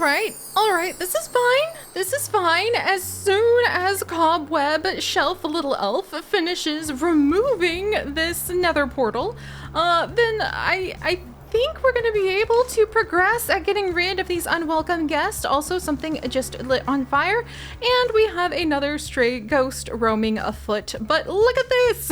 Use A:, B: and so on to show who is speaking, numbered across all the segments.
A: All right, this is fine. This is fine. As soon as Cobweb Shelf Little Elf finishes removing this nether portal, then I think we're gonna be able to progress at getting rid of these unwelcome guests. Also, something just lit on fire, and we have another stray ghost roaming afoot. But look at this!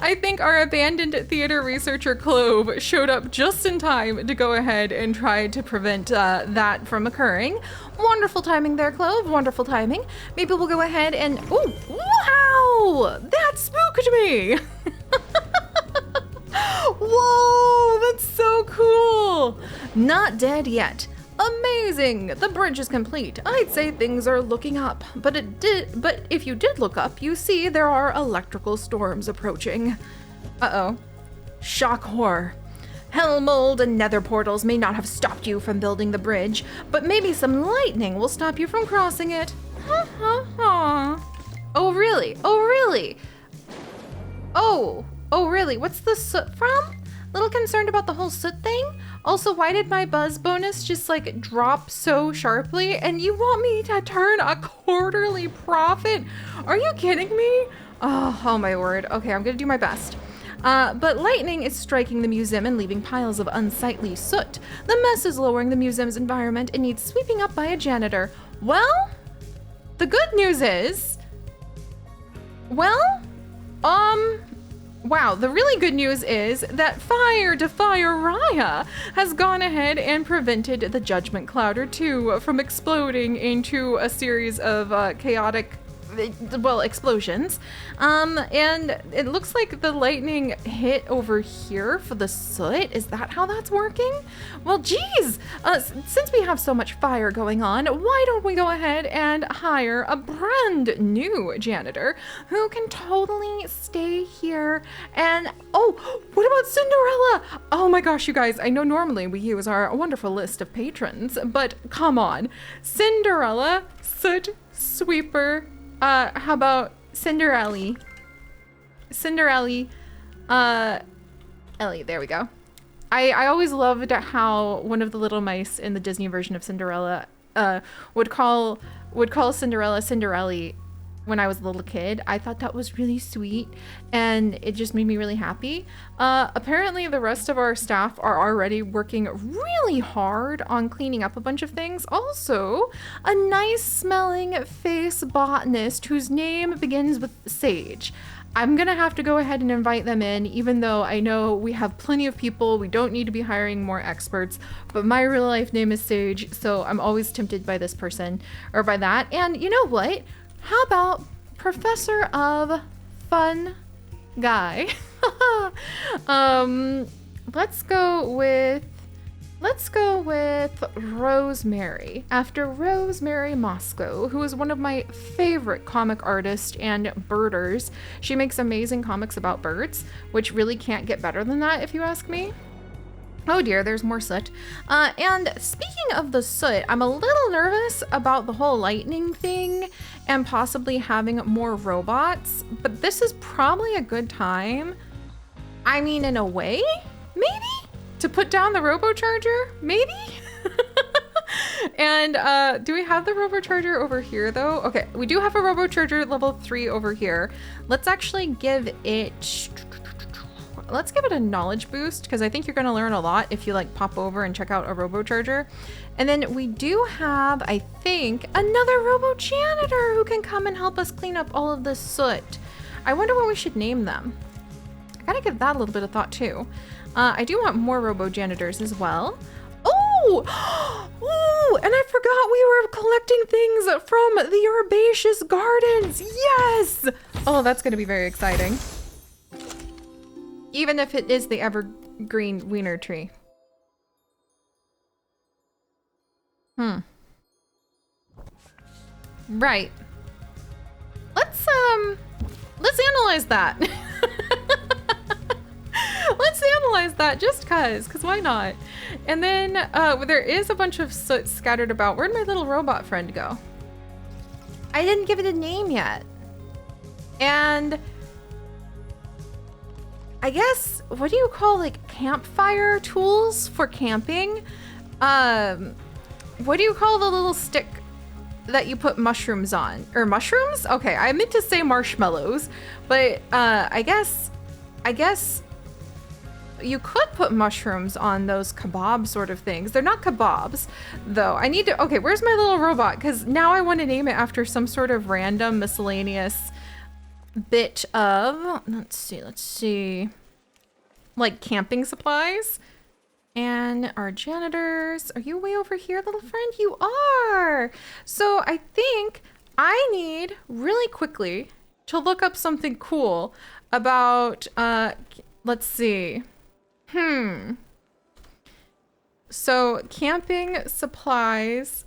A: I think our abandoned theater researcher Clove showed up just in time to go ahead and try to prevent that from occurring. Wonderful timing there, Clove. Wonderful timing. Maybe we'll go ahead and... Oh, wow! That spooked me! Whoa, that's so cool! Not dead yet. Amazing! The bridge is complete. I'd say things are looking up, but if you did look up, you see there are electrical storms approaching. Uh-oh. Shock horror. Hellmold and nether portals may not have stopped you from building the bridge, but maybe some lightning will stop you from crossing it. Ha ha ha. Oh really? Oh really? Oh really? What's the soot from? Little concerned about the whole soot thing. Also, why did my buzz bonus just like drop so sharply? And you want me to turn a quarterly profit? Are you kidding me? Oh my word. Okay, I'm gonna do my best. But lightning is striking the museum and leaving piles of unsightly soot. The mess is lowering the museum's environment and needs sweeping up by a janitor. Well, the good news is, wow, the really good news is that Fire to Fire Raya has gone ahead and prevented the Judgment Clouder 2 from exploding into a series of chaotic, explosions. And it looks like the lightning hit over here for the soot. Is that how that's working? Well, geez, since we have so much fire going on, why don't we go ahead and hire a brand new janitor who can totally stay here and, oh, what about Cinderella? Oh my gosh, you guys, I know normally we use our wonderful list of patrons, but come on. Cinderella, soot sweeper, how about Cinderella? Ellie, there we go. I always loved how one of the little mice in the Disney version of Cinderella would call Cinderella Cinderella when I was a little kid. I thought that was really sweet and it just made me really happy. Apparently the rest of our staff are already working really hard on cleaning up a bunch of things. Also, a nice smelling face botanist whose name begins with Sage. I'm gonna have to go ahead and invite them in, even though I know we have plenty of people. We don't need to be hiring more experts, but my real life name is Sage, so I'm always tempted by this person or by that. And you know what? How about Professor of Fun Guy? Let's go with Rosemary, after Rosemary Moscow, who is one of my favorite comic artists and birders. She makes amazing comics about birds, which really can't get better than that if you ask me. Oh dear, there's more soot. And speaking of the soot, I'm a little nervous about the whole lightning thing and possibly having more robots, but this is probably a good time. I mean, in a way, maybe? To put down the robocharger, maybe? And do we have the robocharger over here though? Okay, we do have a robocharger level 3 over here. Let's actually give it... Let's give it a knowledge boost, because I think you're going to learn a lot if you like pop over and check out a robocharger. And then we do have, I think, another robo janitor who can come and help us clean up all of this soot. I wonder what we should name them. I gotta give that a little bit of thought too. I do want more robo janitors as well. Oh! Ooh, and I forgot we were collecting things from the herbaceous gardens. Yes! Oh, that's gonna be very exciting. Even if it is the evergreen wiener tree. Right. Let's analyze that. Let's analyze that just cause why not? And then there is a bunch of soot scattered about. Where'd my little robot friend go? I didn't give it a name yet. And I guess, what do you call like campfire tools for camping? What do you call the little stick that you put mushrooms on? Or mushrooms? Okay, I meant to say marshmallows, but I guess you could put mushrooms on those kebab sort of things. They're not kebabs, though. I need to, okay, where's my little robot? Because now I want to name it after some sort of random miscellaneous bit of, let's see, like camping supplies. And our janitors, are you way over here, little friend? You are. So I think I need really quickly to look up something cool about, let's see. So camping supplies,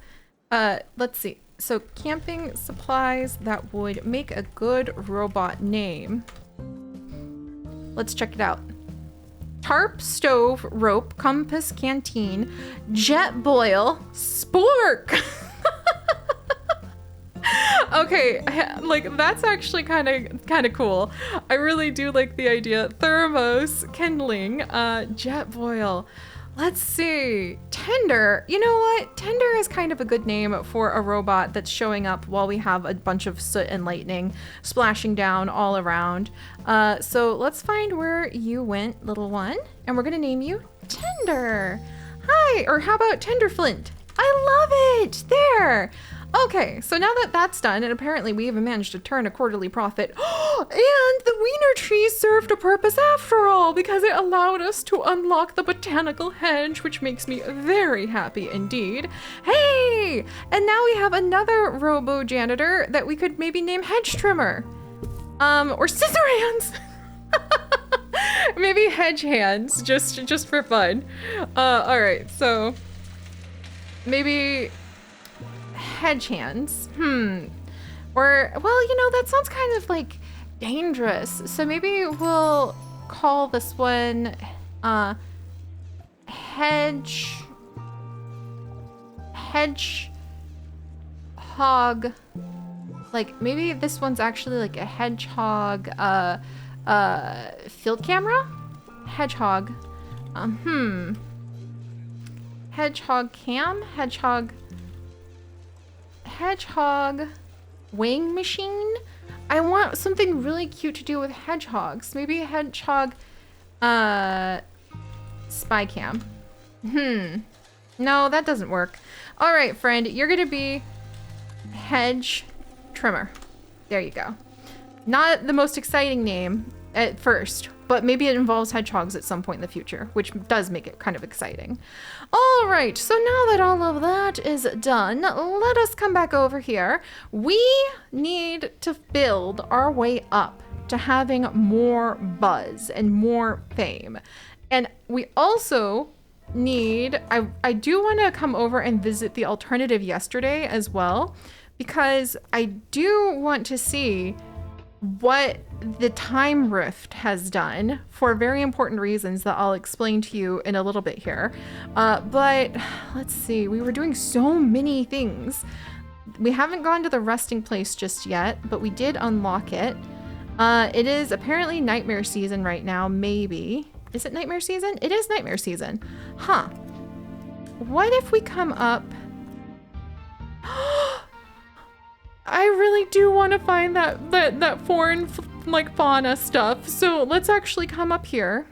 A: let's see. So camping supplies that would make a good robot name. Let's check it out. Tarp, stove, rope, compass, canteen, jet boil, spork. Okay, like that's actually kind of cool. I really do like the idea. Thermos, kindling, jet boil. Let's see. Tender. You know what? Tender is kind of a good name for a robot that's showing up while we have a bunch of soot and lightning splashing down all around. So let's find where you went, little one, and we're gonna name you Tender. Hi, or how about Tenderflint? I love it. There. Okay, so now that that's done, and apparently we even managed to turn a quarterly profit, and the wiener tree served a purpose after all, because it allowed us to unlock the botanical hedge, which makes me very happy indeed. Hey! And now we have another robo janitor that we could maybe name Hedge Trimmer. Or Scissor Hands! Maybe Hedge Hands, just for fun. Alright, so maybe Hedge Hands. Or, well, you know, that sounds kind of like dangerous. So maybe we'll call this one Hedgehog. Like maybe this one's actually like a hedgehog field camera? Hedgehog. Hedgehog cam? Hedgehog weighing machine? I want something really cute to do with hedgehogs. Maybe a hedgehog spy cam. No, that doesn't work. All right, friend, you're gonna be Hedge Trimmer. There you go. Not the most exciting name at first, but maybe it involves hedgehogs at some point in the future, which does make it kind of exciting. All right, so now that all of that is done, let us come back over here. We need to build our way up to having more buzz and more fame. And we also need, I do want to come over and visit the alternative yesterday as well, because I do want to see what the time rift has done for very important reasons that I'll explain to you in a little bit here. But let's see, we were doing so many things. We haven't gone to the resting place just yet, but we did unlock it. It is apparently nightmare season right now, maybe. Is it nightmare season? It is nightmare season. Huh. What if we come up? I really do want to find that foreign like fauna stuff. So let's actually come up here.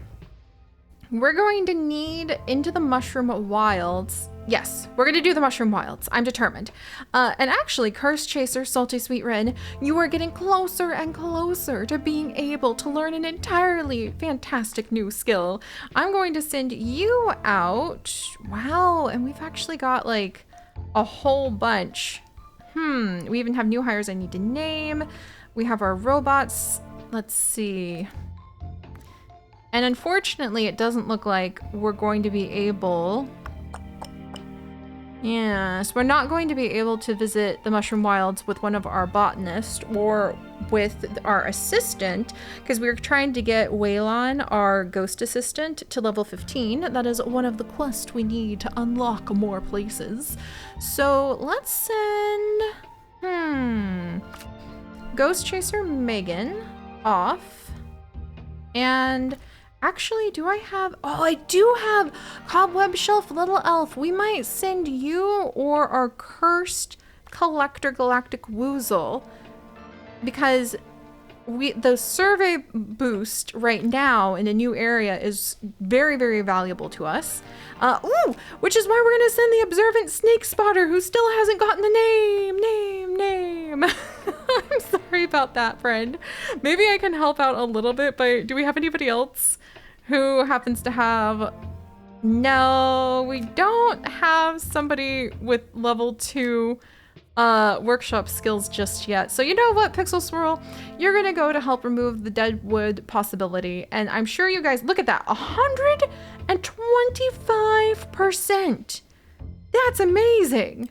A: We're going to need into the mushroom wilds. Yes, we're going to do the mushroom wilds. I'm determined. And actually, Curse Chaser, Salty Sweet Red, you are getting closer and closer to being able to learn an entirely fantastic new skill. I'm going to send you out. Wow, and we've actually got like a whole bunch. We even have new hires I need to name. We have our robots. Let's see. And unfortunately, it doesn't look like we're going to be able... Yes, we're not going to be able to visit the Mushroom Wilds with one of our botanists or with our assistant, because we're trying to get Waylon, our ghost assistant, to level 15. That is one of the quests we need to unlock more places. So let's send, Ghost Chaser Megan off. And Actually, do I have... Oh, I do have Cobweb Shelf Little Elf. We might send you or our cursed collector Galactic Woozle, because the survey boost right now in a new area is very, very valuable to us. Which is why we're gonna send the observant snake spotter, who still hasn't gotten the name. I'm sorry about that, friend. Maybe I can help out a little bit, but do we have anybody else who happens to have... No, we don't have somebody with level 2 workshop skills just yet. So you know what, Pixel Swirl? You're gonna go to help remove the dead wood possibility, and I'm sure you guys... Look at that, 125%! That's amazing!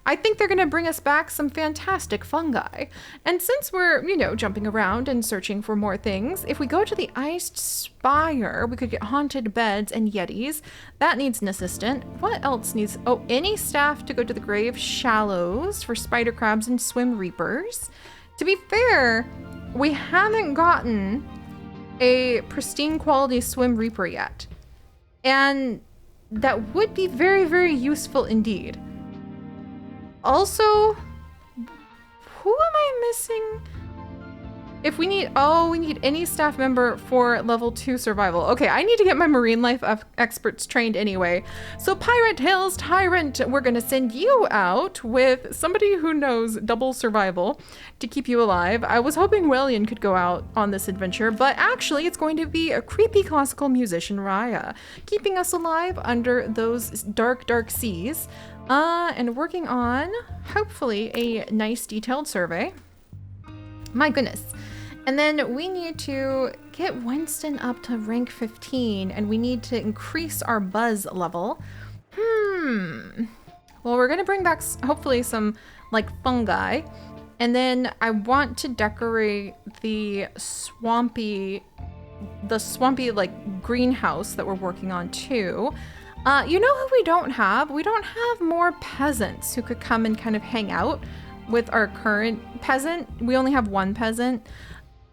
A: I think they're gonna bring us back some fantastic fungi. And since we're, you know, jumping around and searching for more things, if we go to the Iced Spire, we could get haunted beds and yetis. That needs an assistant. What else needs... Oh, any staff to go to the Grave Shallows for spider crabs and swim reapers. To be fair, we haven't gotten a pristine quality swim reaper yet. And that would be very, very useful indeed. Also, who am I missing? If we need, we need any staff member for level 2 survival. Okay, I need to get my marine life experts trained anyway. So Pirate Tales Tyrant, we're gonna send you out with somebody who knows double survival to keep you alive. I was hoping Welian could go out on this adventure, but actually it's going to be a creepy classical musician, Raya, keeping us alive under those dark, dark seas. And working on, hopefully, a nice detailed survey. My goodness. And then we need to get Winston up to rank 15, and we need to increase our buzz level. Well, we're gonna bring back, hopefully, some, like, fungi. And then I want to decorate the swampy, like, greenhouse that we're working on, too. You know who we don't have? We don't have more peasants who could come and kind of hang out with our current peasant. We only have one peasant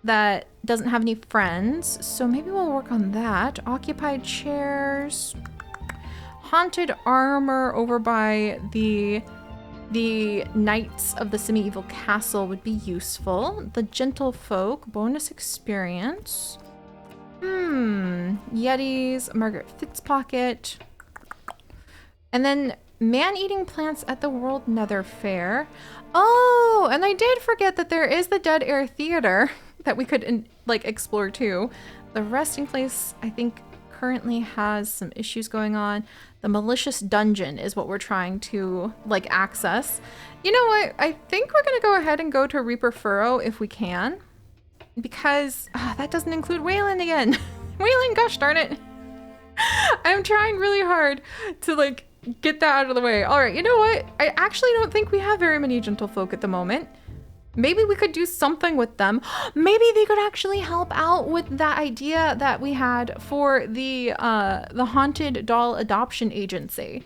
A: that doesn't have any friends, so maybe we'll work on that. Occupied chairs, haunted armor over by the Knights of the Semi-Evil Castle would be useful. The Gentle Folk, bonus experience. Yetis, Margaret Fitzpocket. And then man-eating plants at the World Nether Fair. Oh, and I did forget that there is the Dead Air Theater that we could like explore too. The resting place, I think, currently has some issues going on. The Malicious Dungeon is what we're trying to like access. You know what? I think we're gonna go ahead and go to Reaper Furrow if we can, because that doesn't include Waylon again. Waylon, gosh darn it. I'm trying really hard to like get that out of the way. All right, you know what? I actually don't think we have very many gentle folk at the moment. Maybe we could do something with them. Maybe they could actually help out with that idea that we had for the Haunted Doll Adoption Agency.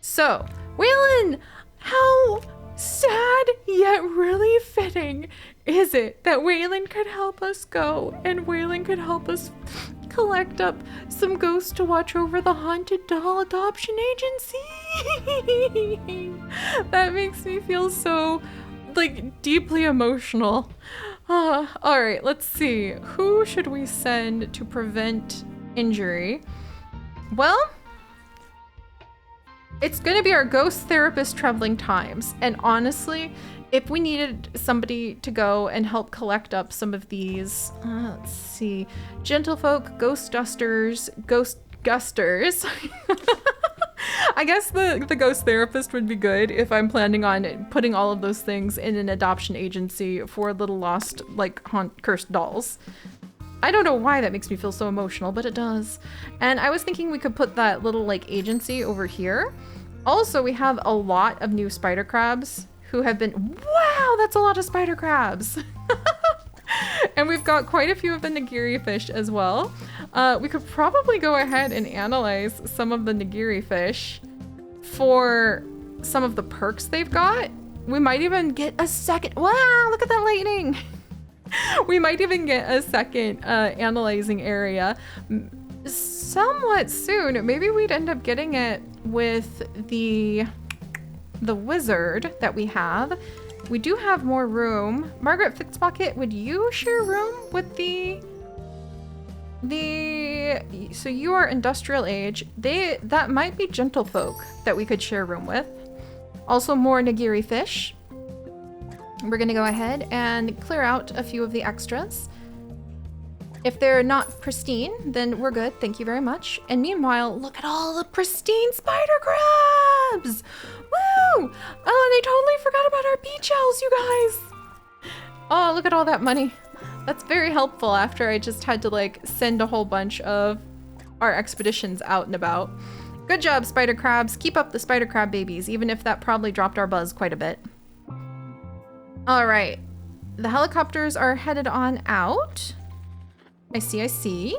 A: So, Waylon, how sad yet really fitting is it that Waylon could help us go and Waylon could help us collect up some ghosts to watch over the Haunted Doll Adoption Agency? That makes me feel so like deeply emotional. All right, let's see. Who should we send to prevent injury? Well, it's gonna be our ghost therapist Traveling Times. And honestly, if we needed somebody to go and help collect up some of these, let's see, gentlefolk, ghost dusters, ghost gusters. I guess the ghost therapist would be good if I'm planning on putting all of those things in an adoption agency for little lost, like, cursed dolls. I don't know why that makes me feel so emotional, but it does. And I was thinking we could put that little, like, agency over here. Also, we have a lot of new spider crabs who have been... Wow, that's a lot of spider crabs! And we've got quite a few of the nigiri fish as well. We could probably go ahead and analyze some of the nigiri fish for some of the perks they've got. We might even get a second... Wow, look at that lightning! We might even get a second analyzing area somewhat soon. Maybe we'd end up getting it with the wizard that we have. We do have more room. Margaret Fitzpocket, would you share room with so you are industrial age. That might be gentlefolk that we could share room with. Also more nigiri fish. We're gonna go ahead and clear out a few of the extras. If they're not pristine, then we're good. Thank you very much. And meanwhile, look at all the pristine spider crabs. Woo! Oh, they totally forgot about our beach owls, you guys. Oh, look at all that money. That's very helpful after I just had to like send a whole bunch of our expeditions out and about. Good job, spider crabs. Keep up the spider crab babies, even if that probably dropped our buzz quite a bit. All right, the helicopters are headed on out. I see.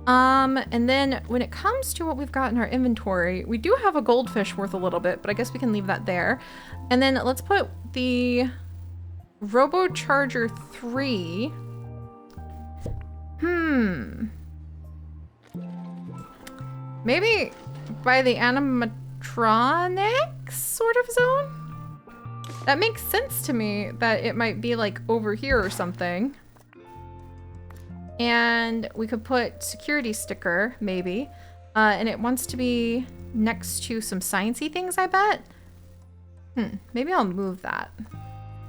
A: And then when it comes to what we've got in our inventory, we do have a goldfish worth a little bit, but I guess we can leave that there. And then let's put the Robocharger 3. Maybe by the animatronics sort of zone? That makes sense to me that it might be like over here or something. And we could put security sticker, maybe. And it wants to be next to some sciencey things, I bet. Maybe I'll move that.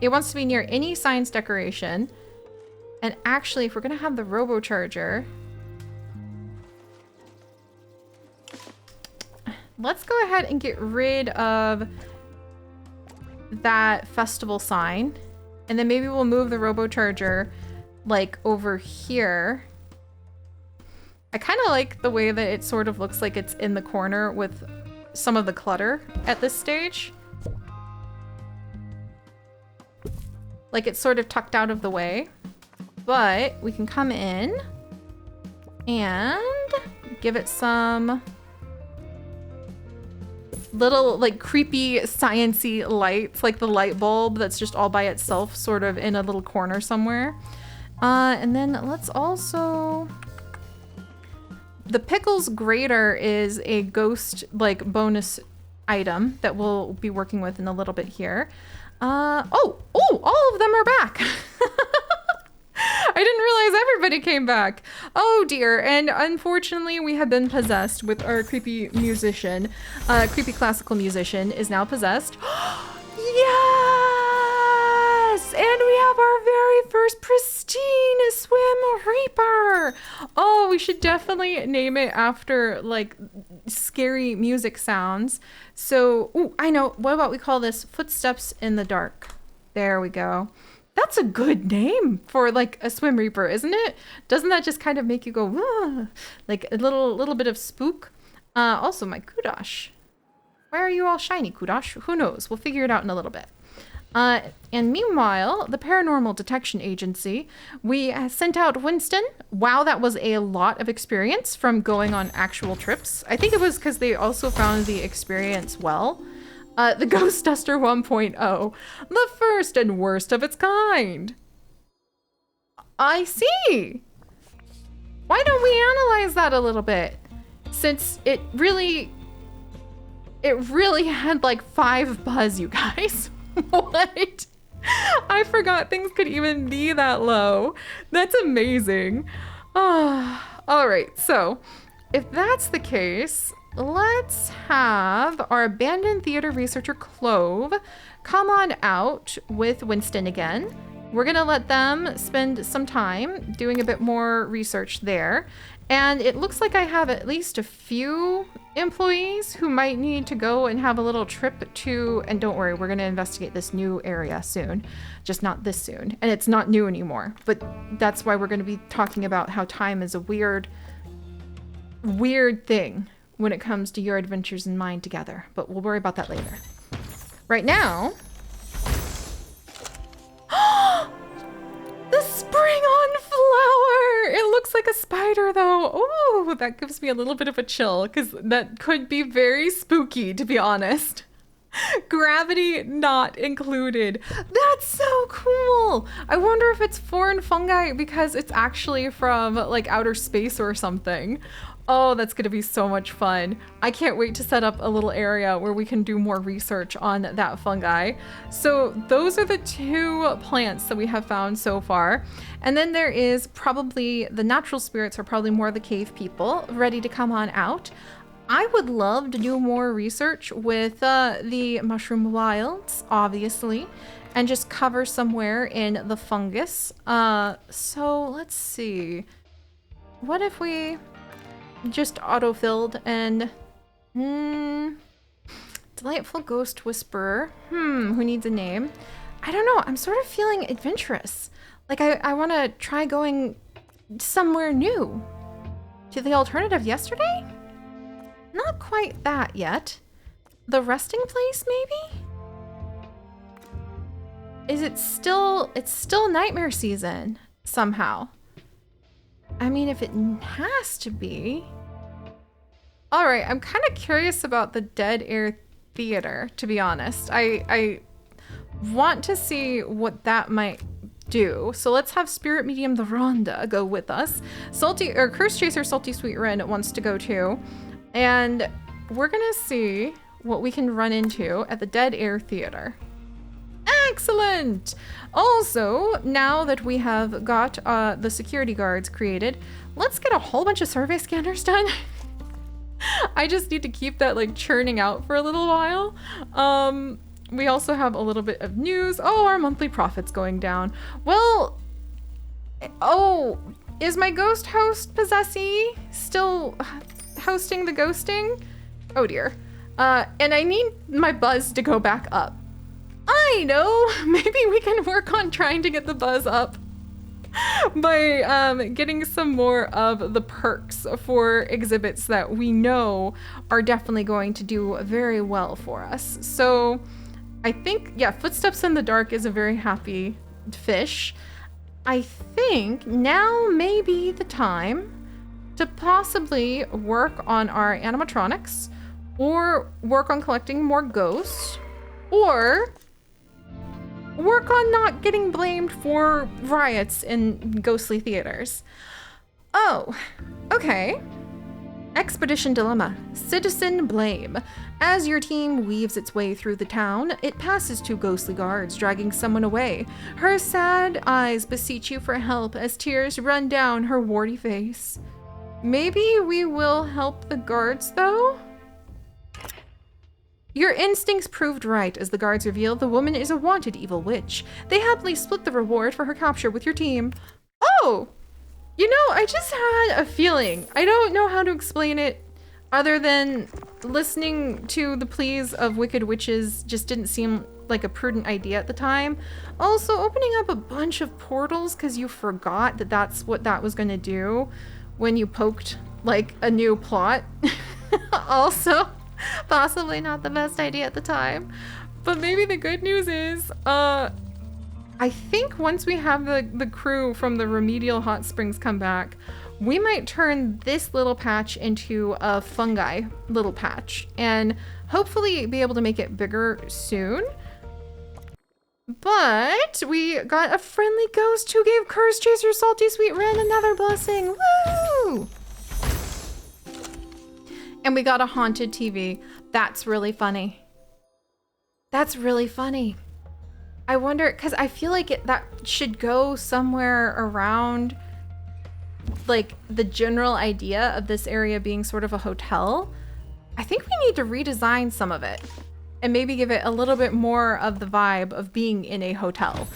A: It wants to be near any science decoration. And actually, if we're gonna have the Robocharger, let's go ahead and get rid of that festival sign. And then maybe we'll move the Robocharger like over here. I kind of like the way that it sort of looks like it's in the corner with some of the clutter at this stage. Like it's sort of tucked out of the way. But we can come in and give it some little like creepy science-y lights, like the light bulb that's just all by itself sort of in a little corner somewhere. And then let's also... The Pickles Grater is a ghost like bonus item that we'll be working with in a little bit here. Oh, all of them are back. I didn't realize everybody came back. Oh dear, and unfortunately we have been possessed with our creepy musician. Creepy classical musician is now possessed. Yes! And we have our very first pristine Swim Reaper. Oh, we should definitely name it after like scary music sounds. So, ooh, I know. What about we call this Footsteps in the Dark? There we go. That's a good name for like a Swim Reaper, isn't it? Doesn't that just kind of make you go, ah, like a little bit of spook? Also, my Kudosh. Why are you all shiny, Kudosh? Who knows? We'll figure it out in a little bit. And meanwhile, the Paranormal Detection Agency, we sent out Winston. Wow, that was a lot of experience from going on actual trips. I think it was because they also found the experience well. The Ghost Duster 1.0, the first and worst of its kind. I see. Why don't we analyze that a little bit? Since it really had like 5 buzz, you guys. What? I forgot things could even be that low. That's amazing. All right, so if that's the case, let's have our abandoned theater researcher Clove come on out with Winston again. We're gonna let them spend some time doing a bit more research there. And it looks like I have at least a few employees who might need to go and have a little trip to, and don't worry, we're gonna investigate this new area soon, just not this soon. And it's not new anymore, but that's why we're gonna be talking about how time is a weird thing when it comes to your adventures and mine together, but we'll worry about that later. Right now, the spring on flower! It looks like a spider though. Oh, that gives me a little bit of a chill because that could be very spooky, to be honest. Gravity not included. That's so cool. I wonder if it's foreign fungi because it's actually from like outer space or something. Oh, that's gonna be so much fun. I can't wait to set up a little area where we can do more research on that fungi. So those are the 2 plants that we have found so far. And then there is probably the natural spirits are probably more the cave people ready to come on out. I would love to do more research with the mushroom wilds, obviously, and just cover somewhere in the fungus. So let's see. What if we just autofilled and delightful ghost whisperer. Who needs a name? I don't know. I'm sort of feeling adventurous. Like I want to try going somewhere new. To the alternative yesterday? Not quite that yet. The resting place, maybe? Is it still... It's still nightmare season, somehow. I mean, if it has to be... Alright, I'm kind of curious about the Dead Air Theater, to be honest. I want to see what that might do. So let's have Spirit Medium the Rhonda go with us. Curse Chaser Salty Sweet Ren wants to go too. And we're gonna see what we can run into at the Dead Air Theater. Excellent! Also, now that we have got the security guards created, let's get a whole bunch of survey scanners done. I just need to keep that like churning out for a little while. We also have a little bit of news. Oh, our monthly profit's going down. Well, oh, is my ghost host Possessee still hosting the ghosting? Oh dear. And I need my buzz to go back up. I know, maybe we can work on trying to get the buzz up by getting some more of the perks for exhibits that we know are definitely going to do very well for us. So I think, yeah, Footsteps in the Dark is a very happy fish. I think now may be the time to possibly work on our animatronics or work on collecting more ghosts or work on not getting blamed for riots in ghostly theaters. Oh, okay. Expedition Dilemma. Citizen Blame. As your team weaves its way through the town, it passes 2 ghostly guards dragging someone away. Her sad eyes beseech you for help as tears run down her warty face. Maybe we will help the guards, though? Your instincts proved right as the guards reveal the woman is a wanted evil witch. They happily split the reward for her capture with your team. Oh! You know, I just had a feeling. I don't know how to explain it other than listening to the pleas of wicked witches just didn't seem like a prudent idea at the time. Also, opening up a bunch of portals because you forgot that that's what that was going to do when you poked like a new plot. Also, possibly not the best idea at the time. But maybe the good news is, I think once we have the crew from the Remedial Hot Springs come back, we might turn this little patch into a fungi little patch and hopefully be able to make it bigger soon. But we got a friendly ghost who gave Curse Chaser Salty Sweet Ren another blessing. Woo! And we got a haunted TV. That's really funny. That's really funny. I wonder, because I feel like that should go somewhere around like the general idea of this area being sort of a hotel. I think we need to redesign some of it and maybe give it a little bit more of the vibe of being in a hotel.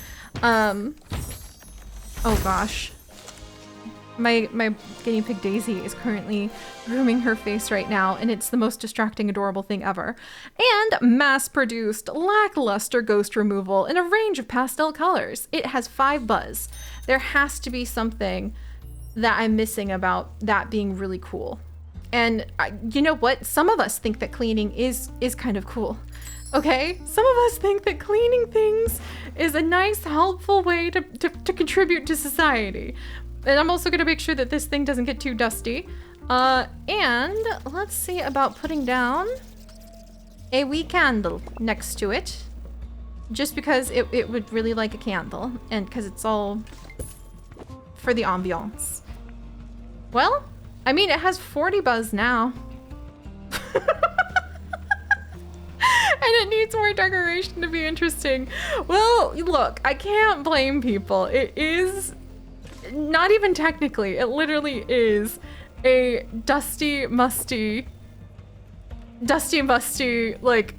A: Oh gosh. My guinea pig Daisy is currently grooming her face right now, and it's the most distracting, adorable thing ever. And mass-produced, lackluster ghost removal in a range of pastel colors. It has 5 buzz. There has to be something that I'm missing about that being really cool. And you know what? Some of us think that cleaning is kind of cool. Okay? Some of us think that cleaning things is a nice, helpful way to contribute to society. And I'm also gonna make sure that this thing doesn't get too dusty. And let's see about putting down a wee candle next to it. Just because it would really like a candle, and because it's all for the ambiance. Well, I mean, it has 40 buzz now. And it needs more decoration to be interesting. Well, look, I can't blame people. It is, not even technically, it literally is a dusty, musty, like,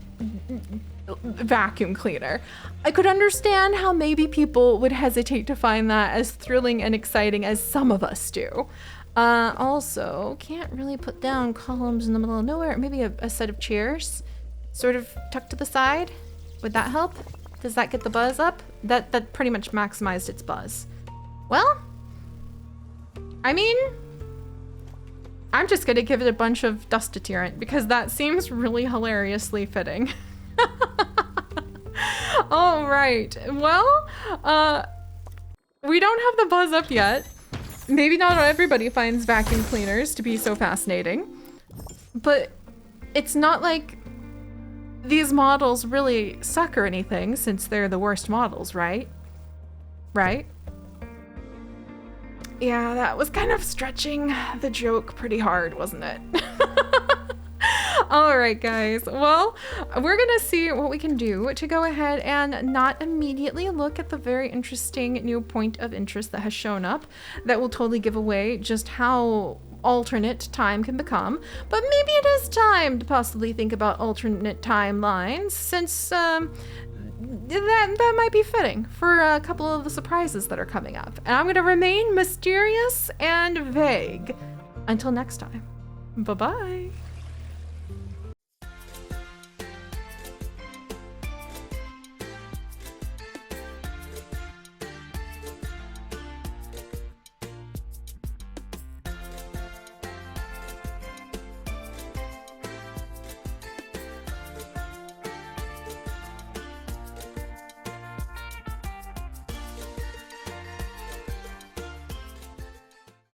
A: vacuum cleaner. I could understand how maybe people would hesitate to find that as thrilling and exciting as some of us do. Also, can't really put down columns in the middle of nowhere. Maybe a set of chairs sort of tucked to the side. Would that help? Does that get the buzz up? That pretty much maximized its buzz. Well, I mean, I'm just gonna give it a bunch of dust deterrent because that seems really hilariously fitting. All right, well, we don't have the buzz up yet. Maybe not everybody finds vacuum cleaners to be so fascinating, but it's not like these models really suck or anything since they're the worst models, right? Right? Yeah, that was kind of stretching the joke pretty hard, wasn't it? All right, guys. Well, we're gonna see what we can do to go ahead and not immediately look at the very interesting new point of interest that has shown up that will totally give away just how alternate time can become. But maybe it is time to possibly think about alternate timelines since that might be fitting for a couple of the surprises that are coming up. And I'm gonna remain mysterious and vague until next time. Bye-bye.